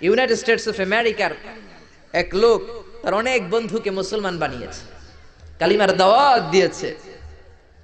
United States of আমেরিকার এক লোক তার অনেক বন্ধুকে মুসলমান বানিয়েছে, কালিমার দাওয়াত দিয়েছে,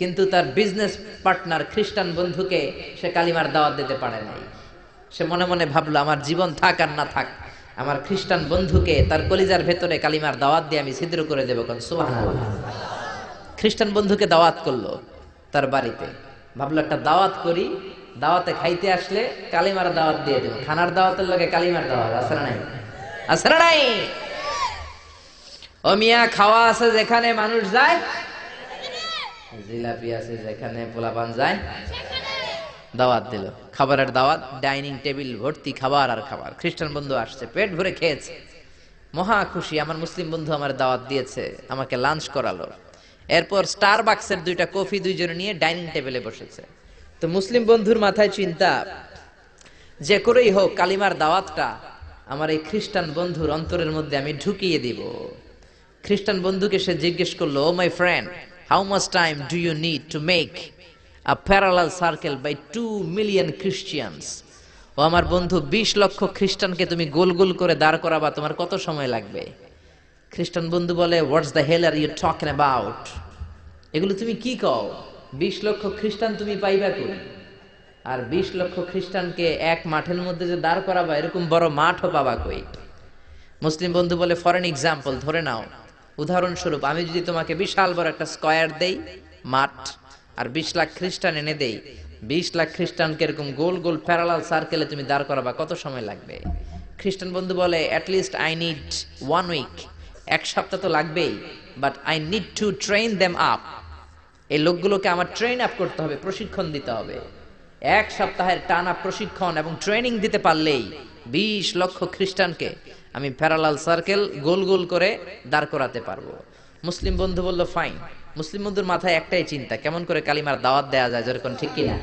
কিন্তু তার বিজনেস পার্টনার খ্রিস্টান বন্ধুকে সে কালিমার দাওয়াত দিতে পারে নাই। সে মনে মনে ভাবলো, আমার জীবন থাক আর না থাক, আমার খ্রিস্টান বন্ধুকে তার কলিজার ভেতরে কালিমার দাওয়াত দিয়ে আমি ছিদ্র করে দেবো। কোন সুবহানাল্লাহ। খ্রিস্টান বন্ধুকে দাওয়াত করলো তার বাড়িতে, ভাবলো একটা দাওয়াত করি, দাওয়াতে খাইতে আসলে কালিমার দাওয়াত দিয়ে দেবো। খানার দাওয়াতের লগে কালিমার দাওয়াত আছে না নাই? আছে না নাই? ও মিয়া, খাওয়া আছে যেখানে মানুষ যায়, জিলাপি আছে যেখানে পোলাপান যায়, দাওয়াত দিল, খাবারের দাওয়াত, ডাইনিং টেবিল ভর্তি খাবার আর খাবার। খ্রিস্টান বন্ধু আসছে, পেট ভরে খেয়েছে, মহা খুশি, আমার মুসলিম বন্ধু আমার দাওয়াত দিয়েছে, আমাকে লাঞ্চ করালো। এরপর স্টারবাক্সের 2টা কফি দুইজনে নিয়ে ডাইনিং টেবিলে বসেছে। তো মুসলিম বন্ধুর মাথায় চিন্তা, যে করেই হোক কালিমার দাওয়াতটা আমার এই খ্রিস্টান বন্ধুর অন্তরের মধ্যে আমি ঢুকিয়ে দিব। খ্রিস্টান বন্ধুকে সে জিজ্ঞেস করলো, oh my friend, how much time do you need to make a parallel circle by 2 million Christians? ও আমার বন্ধু, 20 লক্ষ খ্রিস্টানকে তুমি গোল গোল করে দাঁড় করাবা, তোমার কত সময় লাগবে? খ্রিস্টান বন্ধু বলে, what's the hell are you talking about? এগুলো তুমি কি কও? 20 লক্ষ খ্রিস্টান তুমি পাইবা কই? আর 20 লক্ষ খ্রিস্টানকে এক মাঠের মধ্যে যে দাঁড় করাবা, এরকম বড় মাঠও পাবা কই? মুসলিম বন্ধু বলে, ফর এন এক্সাম্পল, ধরে নাও, উদাহরণস্বরূপ আমি যদি তোমাকে বিশাল বড় একটা স্কয়ার দেই, মাঠ, আর 20 লাখ খ্রিস্টান এনে দেই, 20 লাখ খ্রিস্টানকে এরকম গোল গোল প্যারালাল সার্কেলে তুমি দাঁড় করাবা, কত সময় লাগবে? খ্রিস্টান বন্ধু বলে, অ্যাটলিস্ট আই নিড 1 উইক, 1 সপ্তাহ তো লাগবেই, but I need to train them up. এই লোকগুলোকে আমার ট্রেন আপ করতে হবে, প্রশিক্ষণ দিতে হবে। 1 সপ্তাহের টানা প্রশিক্ষণ এবং ট্রেনিং দিতে পারলেই 20 লক্ষ খ্রিস্টানকে আমি প্যারালাল সার্কেল গোল গোল করে দাঁড় করাতে পারবো। মুসলিম বন্ধু বলল, ফাইন। মুসলিম বন্ধুর মাথায় একটাই চিন্তা, কেমন করে কালিমার দাওয়াত দেয়া যায়, যেরকম, ঠিক কিনা?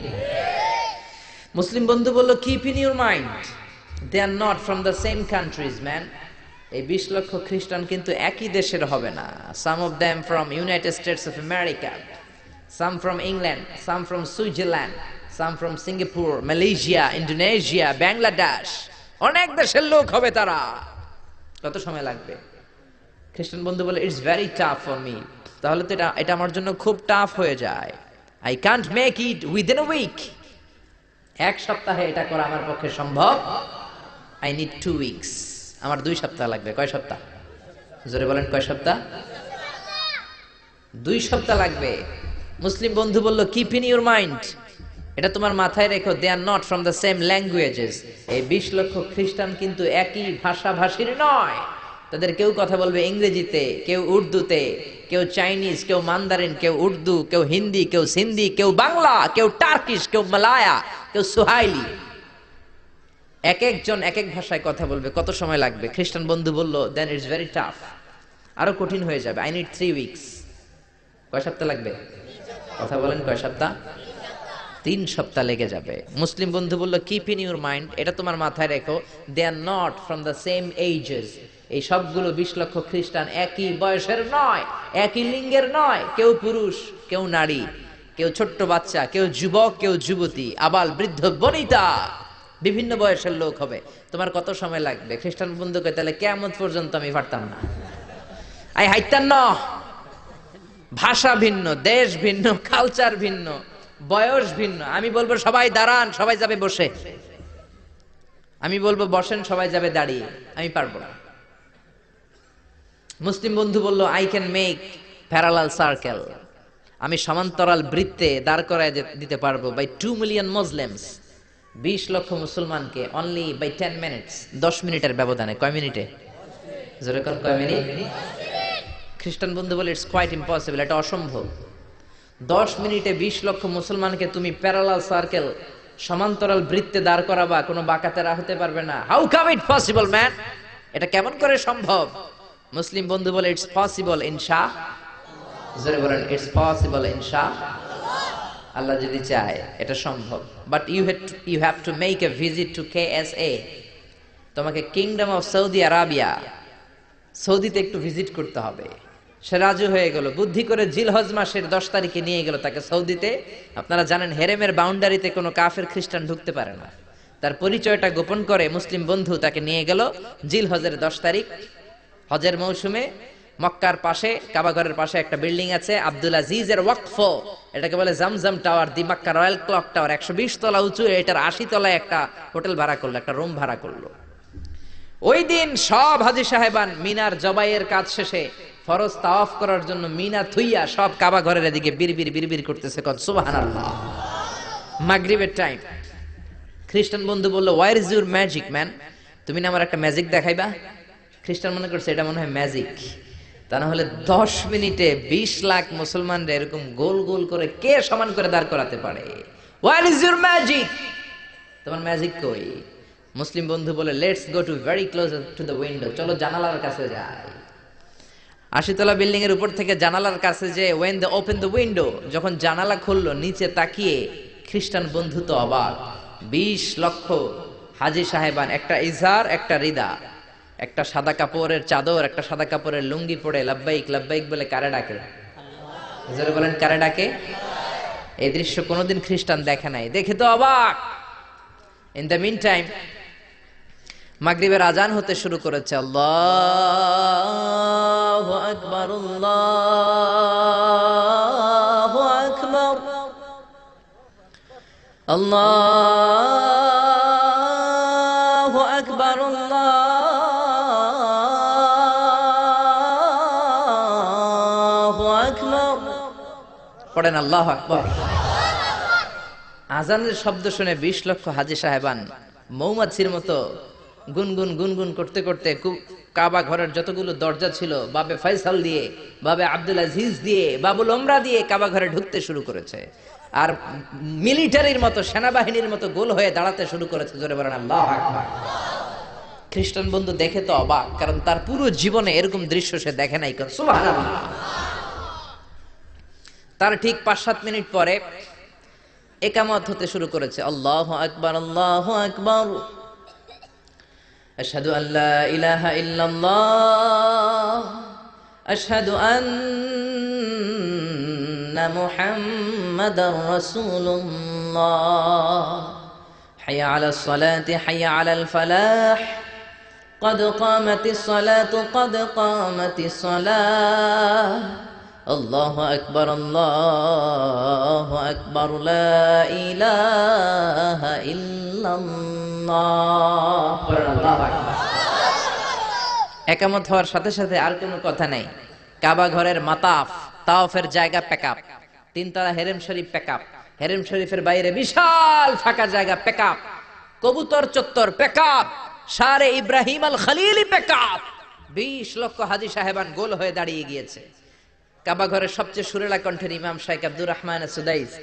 মুসলিম বন্ধু বলল, keep in your mind, they are not from the same countries man. এই 20 লক্ষ খ্রিস্টান কিন্তু একই দেশের হবে না। Some of them from United States of America, some from England, some from Switzerland, some from Singapore, Malaysia, Indonesia, Bangladesh, অনেক দেশের লোক হবে তারা। কত সময় লাগবে? খ্রিস্টান বন্ধু বলে, it's very tough for me. তাহলে তো এটা আমার জন্য খুব টাফ হয়ে যায়। I can't make it within a week. 1 সপ্তাহে এটা করা আমার পক্ষে সম্ভব। I need 2 weeks. আমার 2 সপ্তাহ লাগবে। কয় সপ্তাহ? জোরে বলেন, কয় সপ্তাহ? 2 সপ্তাহ লাগবে। মুসলিম বন্ধু বলল, কিপ ইন ইউর মাইন্ড, এটা তোমার মাথায় রেখো, they are not from the same languages. এই 20 লক্ষ খ্রিস্টান কিন্তু একই ভাষাভাষীর নয়। তাদের কেউ কথা বলবে ইংরেজিতে, কেউ উর্দুতে, কেউ চাইনিজ, কেউ মান্দারিন, কেউ উর্দু, কেউ হিন্দি, কেউ সিন্ধি, কেউ বাংলা, কেউ টার্কিশ, কেউ মালায়া, কেউ সুহাইলি। এক একজন এক এক ভাষায় কথা বলবে, কত সময় লাগবে? খ্রিস্টান বন্ধু বলল, দেন ইটস ভেরি টাফ, আরো কঠিন হয়ে যাবে। I need 3 weeks. কয় সপ্তাহ লাগবে? কথা বলেন, কয় সপ্তাহ? 3 সপ্তাহ লেগে যাবে। মুসলিম বন্ধু বলল, কিপ ইন ইউর মাইন্ড, এটা তোমার মাথায় রেখো, they are not from the same ages. এই সবগুলো 20 লক্ষ খ্রিস্টান একই বয়সের নয়, একই লিঙ্গের নয়। কেউ পুরুষ, কেউ নারী, কেউ ছোট্ট বাচ্চা, কেউ যুবক, কেউ যুবতী, আবাল বৃদ্ধ বনিতা, বিভিন্ন বয়সের লোক হবে। তোমার কত সময় লাগবে? খ্রিস্টান বন্ধুকে, তাহলে কিয়ামত পর্যন্ত আমি পারতাম না। আই হাইতাম না। ভাষা ভিন্ন, দেশ ভিন্ন, কালচার ভিন্ন, বয়স ভিন্ন। আমি বলবো সবাই দাঁড়ান, সবাই যাবে বসে। আমি বলবো বসেন, সবাই যাবে দাঁড়িয়ে। আমি পারবো না। মুসলিম বন্ধু বলল, I can make parallel circle, আমি সমান্তরাল বৃত্তে দাঁড় করায় দিতে পারবো, বাই 2 মিলিয়ন মুসলিমস, 20 লক্ষ মুসলমানকে, অনলি বাই 10 মিনিটস, 10 মিনিটের ব্যবধানে। কয় মিনিটে? যেরকম, কয় মিনিট? খ্রিস্টান বন্ধু বলে, ইটস কোয়াইট ইম্পসিবল, এটা অসম্ভব। 10 মিনিটে 20 লক্ষ মুসলমানকে তুমি প্যারালাল সার্কেল, সমান্তরাল বৃত্তে দাঁড় করাবা, কোনো বাঁকাতেরা হতে পারবে না। How come it possible man, এটা কেমন করে সম্ভব? মুসলিম বন্ধু বলে, ইটস পসিবল ইনশা। জোরে বলেন, ইটস পসিবল ইনশা। আল্লাহ যদি চায় এটা সম্ভব। But you have to make a visit to KSA। তোমাকে কিংডম অফ সৌদি আরাবিয়া, সৌদিতে একটু ভিজিট করতে হবে। সে রাজু হয়ে গেল, বুদ্ধি করে জিলহজ মাসের 10 তারিখে নিয়ে গেল তাকে সৌদিতে। আপনারা জানেন, হেরেমের বাউন্ডারিতে কোনো কাফের খ্রিস্টান ঢুকতে পারে না। তার পরিচয়টা গোপন করে মুসলিম বন্ধু তাকে নিয়ে গেল জিল হজের 10 তারিখ হজের মৌসুমে মক্কার পাশে কাবাঘরের পাশে একটা বিল্ডিং আছে আব্দুল আজিজের ওয়াকফ, এটাকে বলে জামজাম টাওয়ার, দি মক্কা রয়্যাল ক্লক টাওয়ার, 120 তলা উঁচু, এটার 80 তলায় একটা হোটেল ভাড়া করলো, একটা রুম ভাড়া করলো। ওই দিন সব হাজী সাহেবান মিনার জবাইয়ের কাজ শেষে ফরজ তাওয়াফ করার জন্য মিনা থুইয়া সব কাবা ঘরের এদিকে বিড়বিড় বিড়বিড় করতেছে, কত সুবহানাল্লাহ। মাগরিবের টাইম। খ্রিস্টান বন্ধু বলল, where is your magic man, তুমি না আমার একটা ম্যাজিক দেখাইবা। খ্রিস্টান মনে করছে এটা মনে হয় ম্যাজিক, তা না হলে 10 মিনিটে 20 লাখ মুসলমানরা এরকম গোল গোল করে কে সমান করে দাঁড় করাতে পারে। ওয়ার ইজ ইউর ম্যাজিক, তোমার ম্যাজিক কই? মুসলিম বন্ধু বলে, let's go to very close to the window, চলো জানালার কাছে যাই। 80 তলা বিল্ডিং এর উপর থেকে জানালার কাছে যে when they open the window, যখন জানালা খুললো নিচে তাকিয়ে খ্রিস্টান বন্ধু তো অবাক। 20 লক্ষ হাজী সাহেবান, একটা ইজার একটা রিদা, একটা সাদা কাপড়ের চাদর একটা সাদা কাপড়ের লুঙ্গি পরে লাব্বাইক লাব্বাইক বলে কারে ডাকে? জোরে বলেন, কারে ডাকে? এই দৃশ্য কোনোদিন খ্রিস্টান দেখে নাই, দেখে তো অবাক। ইন দ্য মিন টাইম মাগরিবের আজান হতে শুরু করেছে। আল্লাহু আকবার, আল্লাহু আকবার, আল্লাহু আকবার, আল্লাহু আকবার। পড়েন আল্লাহু আকবার। আজানের শব্দ শুনে 20 লক্ষ হাজী সাহেবান মৌমাছির মতো গুনগুন গুনগুন করতে করতে কাবা ঘরের যতগুলো দরজা ছিল বাবে ফয়সাল দিয়ে, বাবে আব্দুল আজিজ দিয়ে, বাবুল ওমরা দিয়ে কাবা ঘরে ঢুকতে শুরু করেছে, আর মিলিটারির মতো সেনাবাহিনীর মতো গোল হয়ে দাঁড়াতে শুরু করেছে। জোরে বলেন আল্লাহু আকবার। খ্রিস্টান বন্ধু দেখে তো অবাক, কারণ তার পুরো জীবনে এরকম দৃশ্য সে দেখে নাই। সুবহানাল্লাহ। তার ঠিক 5-7 মিনিট পরে ইকামত হতে শুরু করেছে। আল্লাহু আকবার, আল্লাহু আকবার, আশহাদু আল্লা ইলাহা ইল্লাল্লাহ, আশহাদু আন্না মুহাম্মাদার রাসূলুল্লাহ, হাইয়া আলাস সালাতি হাইয়া আলাল ফালাহ, قد قامت الصلاة قد قامت الصلاة, الله أكبر الله أكبر لا إله إلا الله. একামত হওয়ার সাথে সাথে আর কোনো কথা নাই। কাবা ঘরের মাতাফ তাওয়াফের জায়গা প্যাকআপ, 3 তলা হেরেম শরীফ প্যাকআপ, হেরেম শরীফের বাইরে বিশাল ফাঁকা জায়গা প্যাকআপ, কবুতর চত্বর প্যাকআপ, শারে ইব্রাহিম আল খলিলি প্যাকআপ। 20 লক্ষ হাজী সাহেবান গোল হয়ে দাঁড়িয়ে গিয়েছে। কাবা ঘরের সবচেয়ে সুরেলা কণ্ঠের ইমাম শাইখ আব্দুর রহমান সুদাইস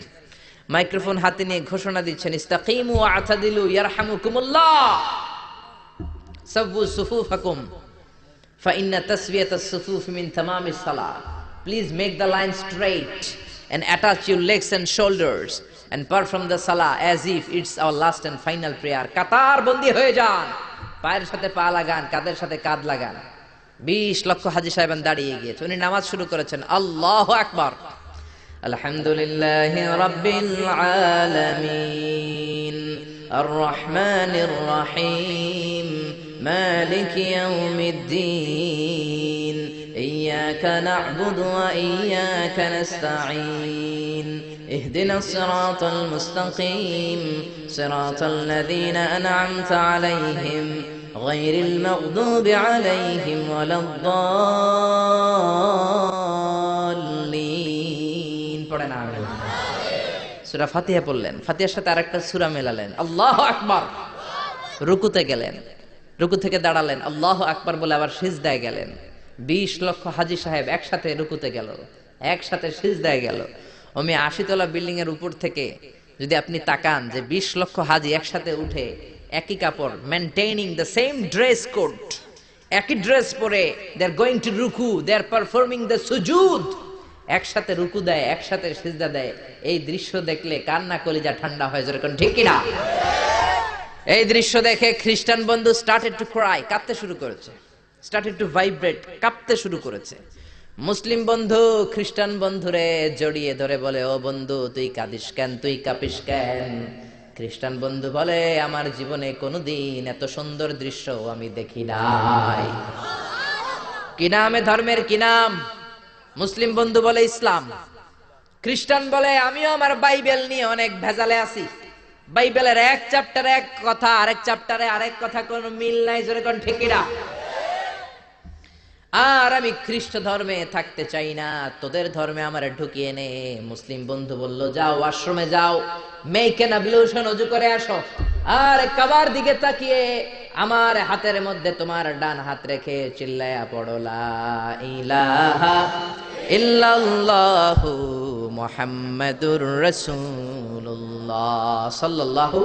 মাইক্রোফোন হাতে নিয়ে ঘোষণা দিচ্ছেন, ইস্তাকিমু আ'তাদিলু ইয়ারহামুকুমুল্লাহ, সাব্বু সুফুফাকুম ফাইন্না তাসবিয়াতাস সুফুফ মিন তামামিস সালাহ, please make the line straight and attach your legs and shoulders and perform the salah as if it's our last and final prayer. কাতার বন্দী হয়ে যান, পায়ের সাথে পা লাগান, কাঁধের সাথে কাঁধ লাগান। 20 লক্ষ হাজী সাহেবান দাঁড়িয়ে গিয়েছে। উনি নামাজ শুরু করেছেন, আল্লাহু আকবার, আলহামদুলিল্লাহি রাব্বিল আলামিন, আর রহমানির রহিম, মালিক ইয়াউমিদ্দিন, ইয়্যাকা না'বুদু ওয়া ইয়্যাকা নাস্তাঈন, ইহদিনাস সিরাতাল মুস্তাকিম, সিরাতাল লাযীনা আন'আমতা আলাইহিম গায়রিল মাগদুবি আলাইহিম ওয়ালাদ-দাল্লিন। পড়েন আমিন। সূরা ফাতিহা পড়লেন, ফাতিহার সাথে আরেকটা সূরা মেলালেন, আল্লাহু আকবার। রুকুতে গেলেন, রুকু থেকে দাঁড়ালেন, আল্লাহু আকবার বলে আবার সিজদায় গেলেন। 20 লক্ষ হাজী সাহেব একসাথে রুকুতে গেল, একসাথে সিজদায় গেল। ওমি 80 তলা বিল্ডিং এর উপর থেকে যদি আপনি তাকান যে 20 লক্ষ হাজী একসাথে উঠে একই কাপড়, maintaining the same dress code, একই ড্রেস পরে দে আর গোইং টু রুকু, দে আর পারফর্মিং দ্য সুজুদ, একসাথে রুকু দেয়, একসাথে সিজদা দেয়। এই দৃশ্য দেখলে কান্না কলিজা ঠান্ডা হয়ে যায়, ঠিক কিনা? এই দৃশ্য দেখে খ্রিস্টান বন্ধু স্টার্টেড টু ক্রাই, কাঁদতে শুরু করেছে, স্টার্টেড টু ভাইব্রেট, কাঁপতে শুরু করেছে। মুসলিম বন্ধু খ্রিস্টান বন্ধুরে জড়িয়ে ধরে বলে, ও বন্ধু তুই কাঁদিস কেন, তুই কাঁপিস কেন? খ্রিস্টান বন্ধু বলে আমার জীবনে কোনোদিন এত সুন্দর দৃশ্য আমি দেখি নাই। কি নামে ধর্মের কি নাম? মুসলিম বন্ধু বলে ইসলাম, খ্রিস্টান বলে আমিও আমার বাইবেল নিয়ে অনেক ভেজালে আছি, বাইবেলের এক চ্যাপ্টারে এক কথা, আরেক চ্যাপ্টারে আরেক কথা, কোনো মিল নাই, জোরে কোন ঠিক কিনা? আর আমি খ্রিস্ট ধর্মে থাকতে চাই না, তোদের ধর্মে আমার ঢুকিয়ে নে। মুসলিম বন্ধু বলল যাও আশ্রমে যাও, মেক এন অ্যাবলিউশন, ওযু করে আসো, আর কাবার দিকে তাকিয়ে আমার হাতের মধ্যে তোমার ডান হাত রেখে চিল্লায়া পড়ো লা ইলাহা ইল্লাল্লাহু মুহাম্মাদুর রাসূলুল্লাহ সাল্লাল্লাহু